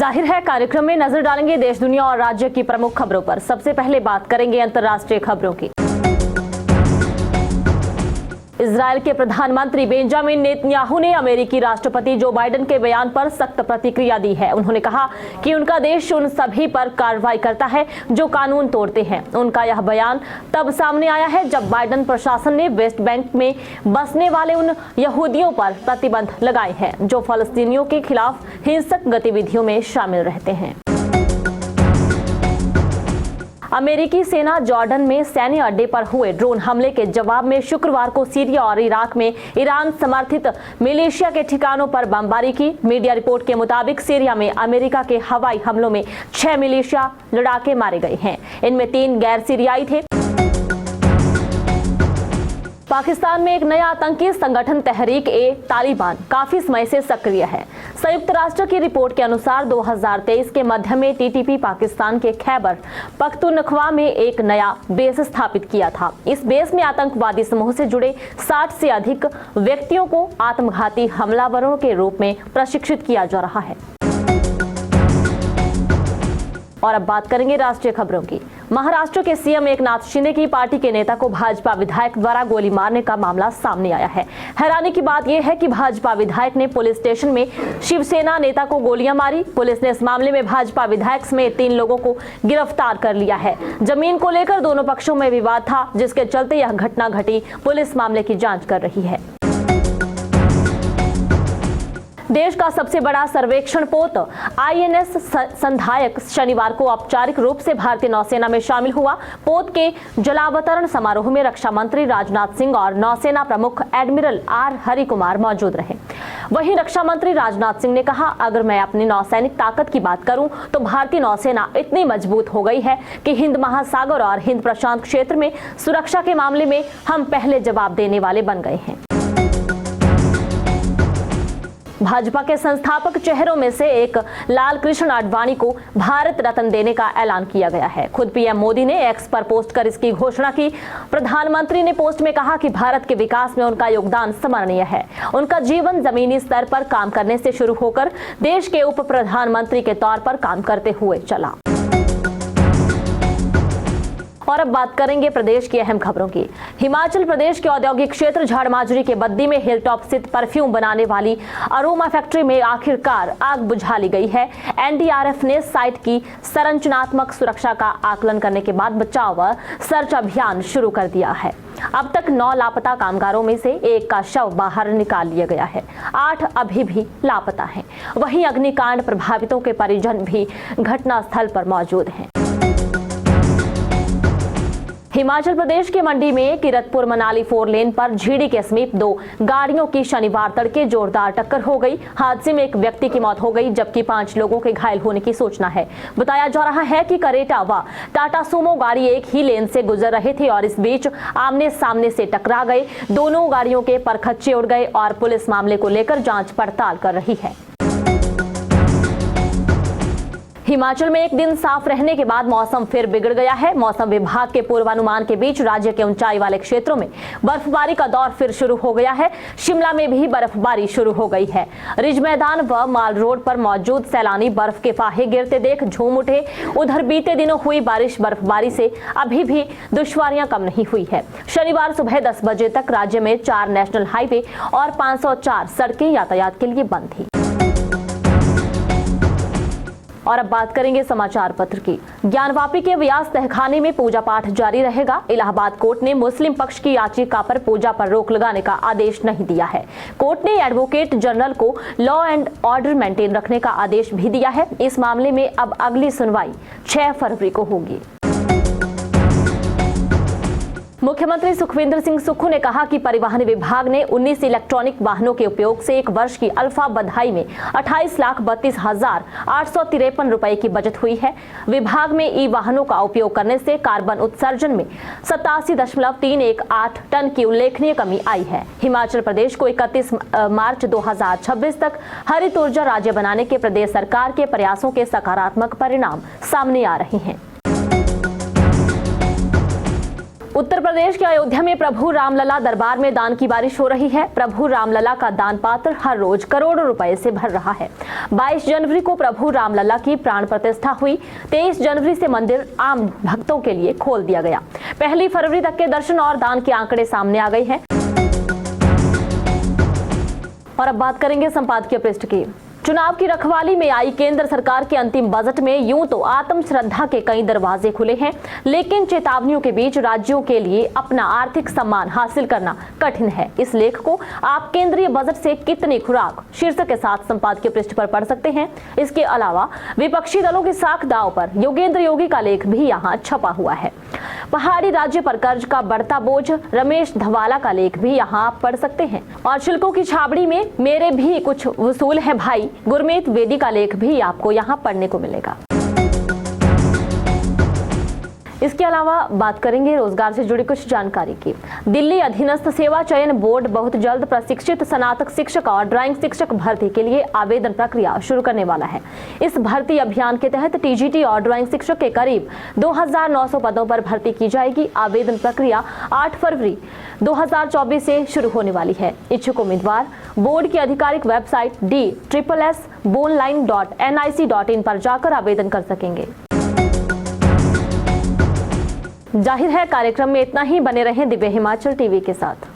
जाहिर है कार्यक्रम में नजर डालेंगे देश, दुनिया और राज्य की प्रमुख खबरों पर। सबसे पहले बात करेंगे अंतर्राष्ट्रीय खबरों की। इजरायल के प्रधानमंत्री बेंजामिन नेतन्याहू ने अमेरिकी राष्ट्रपति जो बाइडेन के बयान पर सख्त प्रतिक्रिया दी है। उन्होंने कहा कि उनका देश उन सभी पर कार्रवाई करता है जो कानून तोड़ते हैं। उनका यह बयान तब सामने आया है जब बाइडेन प्रशासन ने वेस्ट बैंक में बसने वाले उन यहूदियों पर प्रतिबंध लगाए हैं जो फलस्तीनियों के खिलाफ हिंसक गतिविधियों में शामिल रहते हैं। अमेरिकी सेना जॉर्डन में सैन्य अड्डे पर हुए ड्रोन हमले के जवाब में शुक्रवार को सीरिया और इराक में ईरान समर्थित मिलिशिया के ठिकानों पर बमबारी की। मीडिया रिपोर्ट के मुताबिक सीरिया में अमेरिका के हवाई हमलों में 6 मिलिशिया लड़ाके मारे गए हैं। इनमें 3 गैर सीरियाई थे। पाकिस्तान में एक नया आतंकी संगठन तहरीक ए तालिबान काफी समय से सक्रिय है। संयुक्त राष्ट्र की रिपोर्ट के अनुसार 2023 के मध्य में टीटीपी पाकिस्तान के खैबर पख्तूनख्वा में एक नया बेस स्थापित किया था। इस बेस में आतंकवादी समूह से जुड़े 60 से अधिक व्यक्तियों को आत्मघाती हमलावरों के रूप में प्रशिक्षित किया जा रहा है। और अब बात करेंगे राष्ट्रीय खबरों की। महाराष्ट्र के सीएम एकनाथ शिंदे की पार्टी के नेता को भाजपा विधायक द्वारा गोली मारने का मामला सामने आया है। हैरानी की बात यह है कि भाजपा विधायक ने पुलिस स्टेशन में शिवसेना नेता को गोलियां मारी। पुलिस ने इस मामले में भाजपा विधायक समेत 3 लोगों को गिरफ्तार कर लिया है। जमीन को लेकर दोनों पक्षों में विवाद था, जिसके चलते यह घटना घटी। पुलिस मामले की जांच कर रही है। देश का सबसे बड़ा सर्वेक्षण पोत आईएनएस संधायक शनिवार को औपचारिक रूप से भारतीय नौसेना में शामिल हुआ। पोत के जलावतरण समारोह में रक्षा मंत्री राजनाथ सिंह और नौसेना प्रमुख एडमिरल आर हरि कुमार मौजूद रहे। वहीं रक्षा मंत्री राजनाथ सिंह ने कहा, अगर मैं अपनी नौसैनिक ताकत की बात करूं तो भारतीय नौसेना इतनी मजबूत हो गई है कि हिंद महासागर और हिंद प्रशांत क्षेत्र में सुरक्षा के मामले में हम पहले जवाब देने वाले बन गए हैं। भाजपा के संस्थापक चेहरों में से एक लाल कृष्ण आडवाणी को भारत रत्न देने का ऐलान किया गया है। खुद पीएम मोदी ने एक्स पर पोस्ट कर इसकी घोषणा की। प्रधानमंत्री ने पोस्ट में कहा कि भारत के विकास में उनका योगदान स्मरणीय है। उनका जीवन जमीनी स्तर पर काम करने से शुरू होकर देश के उप प्रधानमंत्री के तौर पर काम करते हुए चला। और अब बात करेंगे प्रदेश की अहम खबरों की। हिमाचल प्रदेश के औद्योगिक क्षेत्र झाड़माजरी के बद्दी में हिलटॉप स्थित परफ्यूम बनाने वाली अरोमा फैक्ट्री में आखिरकार आग बुझा ली गई है। एनडीआरएफ ने साइट की संरचनात्मक सुरक्षा का आकलन करने के बाद बचाव व सर्च अभियान शुरू कर दिया है। अब तक 9 लापता कामगारों में से 1 का शव बाहर निकाल लिया गया है। 8 अभी भी लापता हैं। वहीं अग्निकांड प्रभावितों के परिजन भी घटनास्थल पर मौजूद हैं। हिमाचल प्रदेश के मंडी में किरतपुर मनाली 4 लेन पर झीड़ी के समीप 2 गाड़ियों की शनिवार तड़के जोरदार टक्कर हो गई। हादसे में एक व्यक्ति की मौत हो गई जबकि 5 लोगों के घायल होने की सूचना है। बताया जा रहा है कि करेटा व टाटा सूमो गाड़ी एक ही लेन से गुजर रहे थे और इस बीच आमने सामने से टकरा गए। दोनों गाड़ियों के परखच्चे उड़ गए और पुलिस मामले को लेकर जांच पड़ताल कर रही है। हिमाचल में एक दिन साफ रहने के बाद मौसम फिर बिगड़ गया है। मौसम विभाग के पूर्वानुमान के बीच राज्य के ऊंचाई वाले क्षेत्रों में बर्फबारी का दौर फिर शुरू हो गया है। शिमला में भी बर्फबारी शुरू हो गई है। रिज मैदान व माल रोड पर मौजूद सैलानी बर्फ के फाहे गिरते देख झूम उठे। उधर बीते दिनों हुई बर्फबारी से अभी भी दुश्वारियां कम नहीं हुई है। शनिवार सुबह 10 बजे तक राज्य में 4 नेशनल हाईवे और 504 सड़कें यातायात के लिए बंद थी। और अब बात करेंगे समाचार पत्र की। ज्ञानवापी के व्यास तहखाने में पूजा पाठ जारी रहेगा। इलाहाबाद कोर्ट ने मुस्लिम पक्ष की याचिका पर पूजा पर रोक लगाने का आदेश नहीं दिया है। कोर्ट ने एडवोकेट जनरल को लॉ एंड ऑर्डर मेंटेन रखने का आदेश भी दिया है। इस मामले में अब अगली सुनवाई 6 फरवरी को होगी। मुख्यमंत्री सुखविंदर सिंह सुक्खू ने कहा कि परिवहन विभाग ने 19 इलेक्ट्रॉनिक वाहनों के उपयोग से 1 वर्ष की अल्फा बधाई में 28,32,853 रुपए की बचत हुई है। विभाग में ई वाहनों का उपयोग करने से कार्बन उत्सर्जन में 87.318 टन की उल्लेखनीय कमी आई है। हिमाचल प्रदेश को 31 मार्च 2026 तक हरित ऊर्जा राज्य बनाने के प्रदेश सरकार के प्रयासों के सकारात्मक परिणाम सामने आ रहे हैं। उत्तर प्रदेश के अयोध्या में प्रभु रामलला दरबार में दान की बारिश हो रही है। प्रभु रामलला का दान पात्र हर रोज करोड़ों रुपए से भर रहा है। 22 जनवरी को प्रभु रामलला की प्राण प्रतिष्ठा हुई। 23 जनवरी से मंदिर आम भक्तों के लिए खोल दिया गया। 1 फरवरी तक के दर्शन और दान के आंकड़े सामने आ गए हैं। और अब बात करेंगे संपादकीय पृष्ठ की। चुनाव की रखवाली में आई केंद्र सरकार के अंतिम बजट में यूं तो आत्म श्रद्धा के कई दरवाजे खुले हैं, लेकिन चेतावनियों के बीच राज्यों के लिए अपना आर्थिक सम्मान हासिल करना कठिन है। इस लेख को आप केंद्रीय बजट से कितनी खुराक शीर्षक के साथ संपादकीय पृष्ठ पर पढ़ सकते हैं। इसके अलावा विपक्षी दलों की साख दांव पर योगेंद्र योगी का लेख भी यहाँ छपा हुआ है। पहाड़ी राज्य पर कर्ज का बढ़ता बोझ, रमेश धवाला का लेख भी यहाँ आप पढ़ सकते हैं। और शिल्कों की छाबड़ी में मेरे भी कुछ वसूल है भाई, गुरमीत बेदी का लेख भी आपको यहाँ पढ़ने को मिलेगा। इसके अलावा बात करेंगे रोजगार से जुड़ी कुछ जानकारी की। दिल्ली अधीनस्थ सेवा चयन बोर्ड बहुत जल्द प्रशिक्षित स्नातक शिक्षक और ड्राइंग शिक्षक भर्ती के लिए आवेदन प्रक्रिया शुरू करने वाला है। इस भर्ती अभियान के तहत टीजीटी और ड्राइंग शिक्षक के करीब 2900 पदों पर भर्ती की जाएगी। आवेदन प्रक्रिया 8 फरवरी 2024 से शुरू होने वाली है। इच्छुक उम्मीदवार बोर्ड की आधिकारिक वेबसाइट DSSSBoneline.nic.in पर जाकर आवेदन कर सकेंगे। जाहिर है कार्यक्रम में इतना ही। बने रहें दिव्य हिमाचल टीवी के साथ।